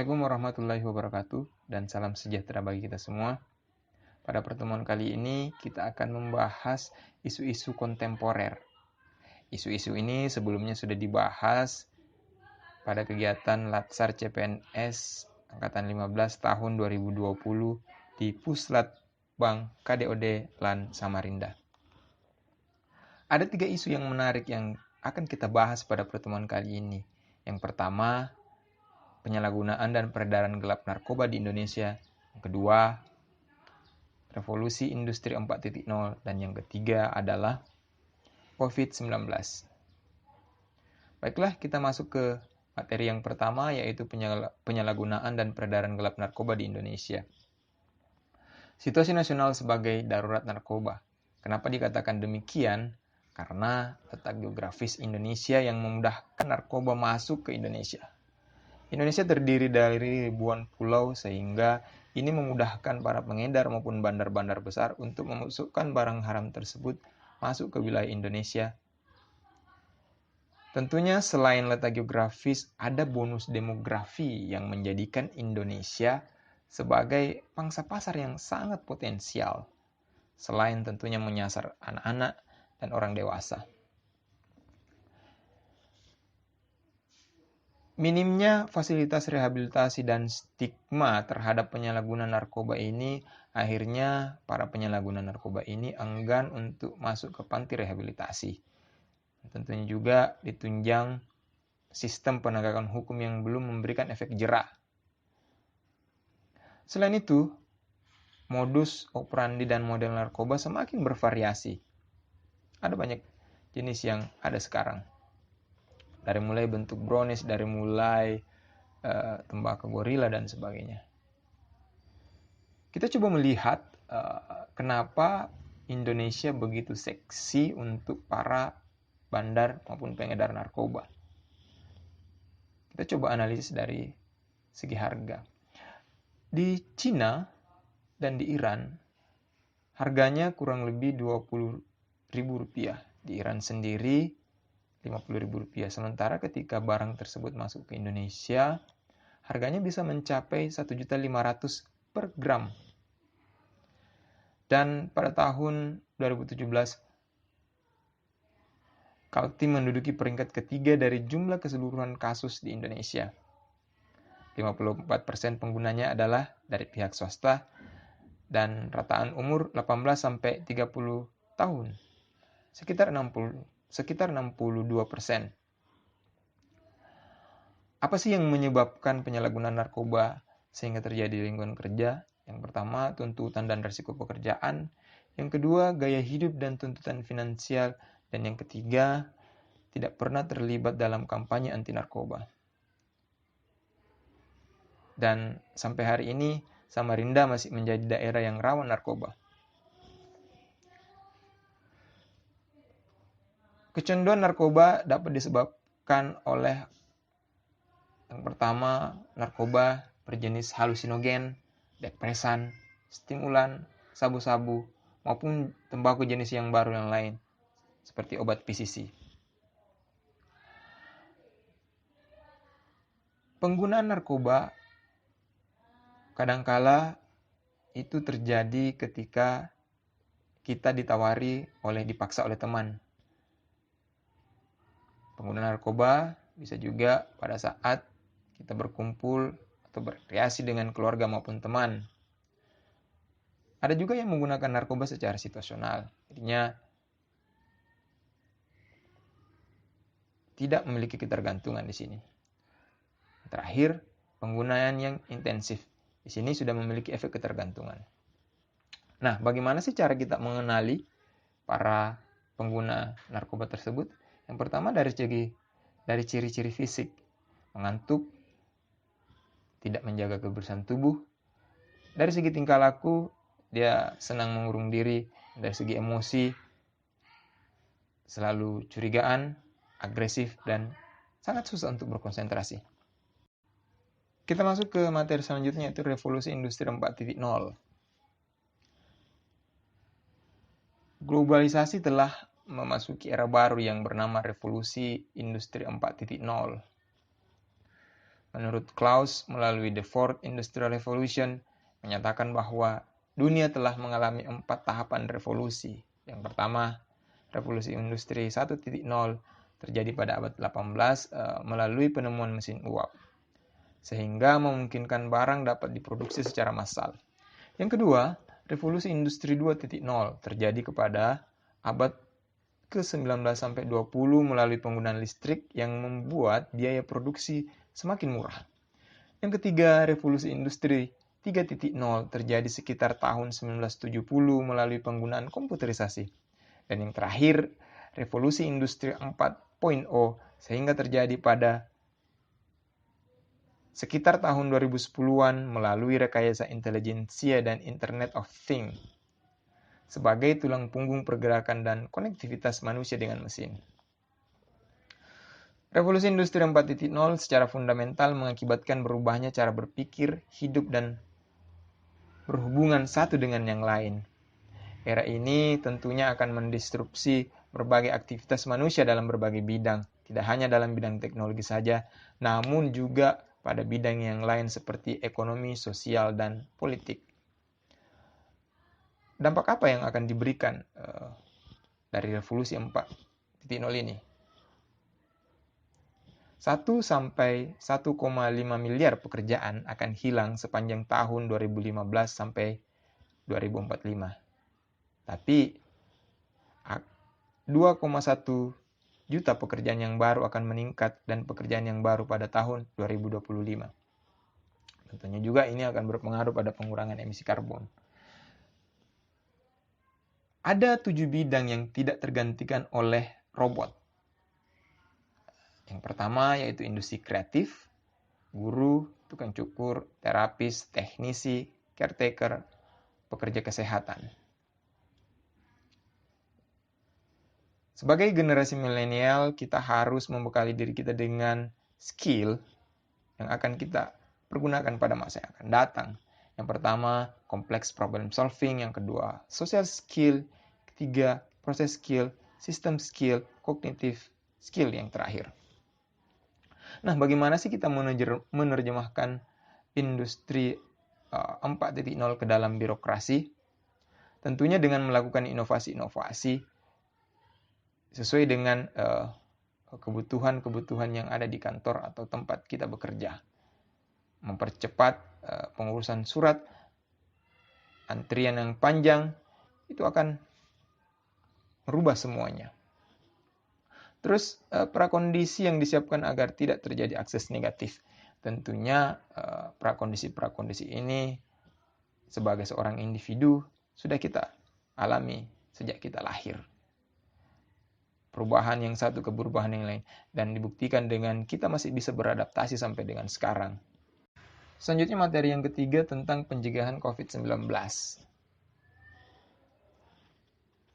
Assalamualaikum warahmatullahi wabarakatuh dan salam sejahtera bagi kita semua. Pada pertemuan kali ini kita akan membahas isu-isu kontemporer. Isu-isu ini sebelumnya sudah dibahas pada kegiatan Latsar CPNS Angkatan 15 tahun 2020 di Puslat Bank KDOD LAN Samarinda. Ada 3 isu yang menarik yang akan kita bahas pada pertemuan kali ini. Yang pertama, penyalahgunaan dan peredaran gelap narkoba di Indonesia. Yang kedua, revolusi industri 4.0. Dan yang ketiga adalah COVID-19. Baiklah, kita masuk ke materi yang pertama, yaitu penyalahgunaan dan peredaran gelap narkoba di Indonesia. Situasi nasional sebagai darurat narkoba. Kenapa dikatakan demikian? Karena letak geografis Indonesia yang memudahkan narkoba masuk ke Indonesia. Indonesia terdiri dari ribuan pulau sehingga ini memudahkan para pengedar maupun bandar-bandar besar untuk memasukkan barang haram tersebut masuk ke wilayah Indonesia. Tentunya selain letak geografis, ada bonus demografi yang menjadikan Indonesia sebagai pangsa pasar yang sangat potensial. Selain tentunya menyasar anak-anak dan orang dewasa. Minimnya fasilitas rehabilitasi dan stigma terhadap penyalahguna narkoba ini, akhirnya para penyalahguna narkoba ini enggan untuk masuk ke panti rehabilitasi. Tentunya juga ditunjang sistem penegakan hukum yang belum memberikan efek jera. Selain itu, modus operandi dan model narkoba semakin bervariasi. Ada banyak jenis yang ada sekarang. Dari mulai bentuk brownies, dari mulai tembakau gorila dan sebagainya. Kita coba melihat kenapa Indonesia begitu seksi untuk para bandar maupun pengedar narkoba. Kita coba analisis dari segi harga. Di Cina dan di Iran, harganya kurang lebih Rp20.000. Di Iran sendiri Rp50.000. Sementara ketika barang tersebut masuk ke Indonesia, harganya bisa mencapai Rp1.500.000 per gram. Dan pada tahun 2017, Kaltim menduduki peringkat ketiga dari jumlah keseluruhan kasus di Indonesia. 54% penggunanya adalah dari pihak swasta dan rataan umur 18-30 tahun. Sekitar 62%. Apa sih yang menyebabkan penyalahgunaan narkoba sehingga terjadi di lingkungan kerja? Yang pertama, tuntutan dan risiko pekerjaan. Yang kedua, gaya hidup dan tuntutan finansial. Dan yang ketiga, tidak pernah terlibat dalam kampanye anti narkoba. Dan sampai hari ini, Samarinda masih menjadi daerah yang rawan narkoba. Kecanduan narkoba dapat disebabkan oleh yang pertama, narkoba berjenis halusinogen, depresan, stimulan, sabu-sabu, maupun tembakau jenis yang baru yang lain, seperti obat PCC. Penggunaan narkoba kadangkala itu terjadi ketika kita dipaksa oleh teman. Penggunaan narkoba bisa juga pada saat kita berkumpul atau berkreasi dengan keluarga maupun teman. Ada juga yang menggunakan narkoba secara situasional. Jadinya tidak memiliki ketergantungan di sini. Terakhir, penggunaan yang intensif. Di sini sudah memiliki efek ketergantungan. Nah, bagaimana sih cara kita mengenali para pengguna narkoba tersebut? Yang pertama dari ciri-ciri fisik. Mengantuk, tidak menjaga kebersihan tubuh. Dari segi tingkah laku, dia senang mengurung diri. Dari segi emosi, selalu curigaan, agresif, dan sangat susah untuk berkonsentrasi. Kita masuk ke materi selanjutnya, yaitu revolusi industri 4.0. Globalisasi telah memasuki era baru yang bernama revolusi industri 4.0. Menurut Klaus, melalui The Fourth Industrial Revolution, menyatakan bahwa dunia telah mengalami 4 tahapan revolusi. Yang pertama, revolusi industri 1.0 terjadi pada abad 18 melalui penemuan mesin uap, sehingga memungkinkan barang dapat diproduksi secara massal. Yang kedua, revolusi industri 2.0 terjadi kepada abad ke-19 sampai 20 melalui penggunaan listrik yang membuat biaya produksi semakin murah. Yang ketiga, revolusi industri 3.0 terjadi sekitar tahun 1970 melalui penggunaan komputerisasi. Dan yang terakhir, revolusi industri 4.0 sehingga terjadi pada sekitar tahun 2010-an melalui rekayasa intelijensia dan Internet of Things sebagai tulang punggung pergerakan dan konektivitas manusia dengan mesin. Revolusi industri 4.0 secara fundamental mengakibatkan berubahnya cara berpikir, hidup, dan berhubungan satu dengan yang lain. Era ini tentunya akan mendisrupsi berbagai aktivitas manusia dalam berbagai bidang, tidak hanya dalam bidang teknologi saja, namun juga pada bidang yang lain seperti ekonomi, sosial, dan politik. Dampak apa yang akan diberikan dari revolusi 4.0 ini? 1 sampai 1,5 miliar pekerjaan akan hilang sepanjang tahun 2015 sampai 2045. Tapi 2,1 juta pekerjaan yang baru akan meningkat dan pekerjaan yang baru pada tahun 2025. Tentunya juga ini akan berpengaruh pada pengurangan emisi karbon. Ada 7 bidang yang tidak tergantikan oleh robot. Yang pertama yaitu industri kreatif, guru, tukang cukur, terapis, teknisi, caretaker, pekerja kesehatan. Sebagai generasi milenial, kita harus membekali diri kita dengan skill yang akan kita pergunakan pada masa yang akan datang. Yang pertama, complex problem solving. Yang kedua, social skill. Ketiga, process skill, system skill, cognitive skill yang terakhir. Nah, bagaimana sih kita menerjemahkan industri 4.0 ke dalam birokrasi? Tentunya dengan melakukan inovasi-inovasi sesuai dengan kebutuhan-kebutuhan yang ada di kantor atau tempat kita bekerja. Mempercepat pengurusan surat, antrian yang panjang, itu akan merubah semuanya. Terus prakondisi yang disiapkan agar tidak terjadi akses negatif. Tentunya prakondisi-prakondisi ini sebagai seorang individu sudah kita alami sejak kita lahir. Perubahan yang satu ke perubahan yang lain. Dan dibuktikan dengan kita masih bisa beradaptasi sampai dengan sekarang. Selanjutnya materi yang ketiga tentang pencegahan COVID-19.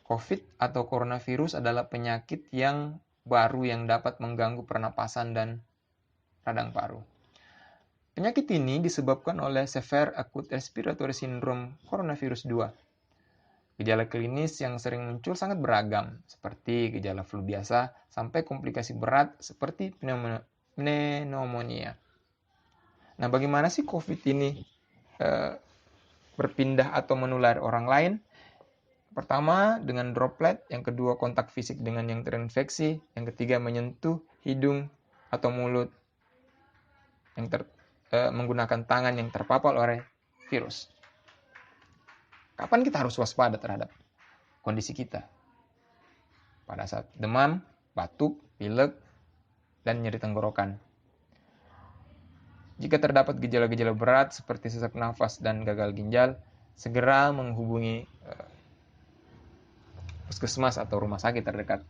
COVID atau coronavirus adalah penyakit yang baru yang dapat mengganggu pernapasan dan radang paru. Penyakit ini disebabkan oleh Severe Acute Respiratory Syndrome coronavirus 2. Gejala klinis yang sering muncul sangat beragam, seperti gejala flu biasa sampai komplikasi berat seperti pneumonia. Nah, bagaimana sih COVID ini berpindah atau menular orang lain? Pertama, dengan droplet. Yang kedua, kontak fisik dengan yang terinfeksi. Yang ketiga, menyentuh hidung atau mulut yang menggunakan tangan yang terpapar oleh virus. Kapan kita harus waspada terhadap kondisi kita? Pada saat demam, batuk, pilek, dan nyeri tenggorokan. Jika terdapat gejala-gejala berat seperti sesak nafas dan gagal ginjal, segera menghubungi puskesmas atau rumah sakit terdekat.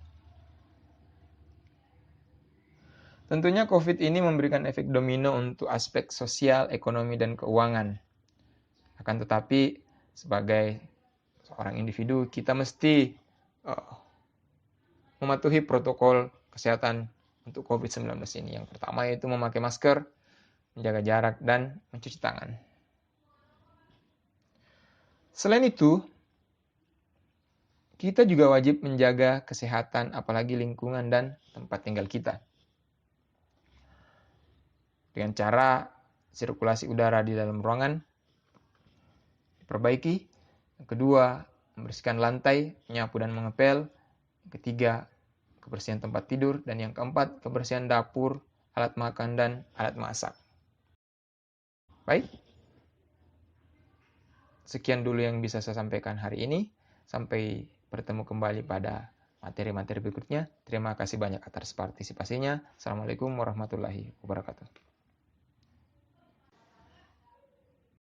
Tentunya COVID ini memberikan efek domino untuk aspek sosial, ekonomi, dan keuangan. Akan tetapi, sebagai seorang individu, kita mesti mematuhi protokol kesehatan untuk COVID-19 ini. Yang pertama yaitu memakai masker, menjaga jarak, dan mencuci tangan. Selain itu, kita juga wajib menjaga kesehatan apalagi lingkungan dan tempat tinggal kita. dengan cara sirkulasi udara di dalam ruangan diperbaiki. Yang kedua, membersihkan lantai, menyapu dan mengepel. Yang ketiga, kebersihan tempat tidur. Dan yang keempat, kebersihan dapur, alat makan, dan alat masak. Baik, sekian dulu yang bisa saya sampaikan hari ini. Sampai bertemu kembali pada materi-materi berikutnya. Terima kasih banyak atas partisipasinya. Assalamualaikum warahmatullahi wabarakatuh.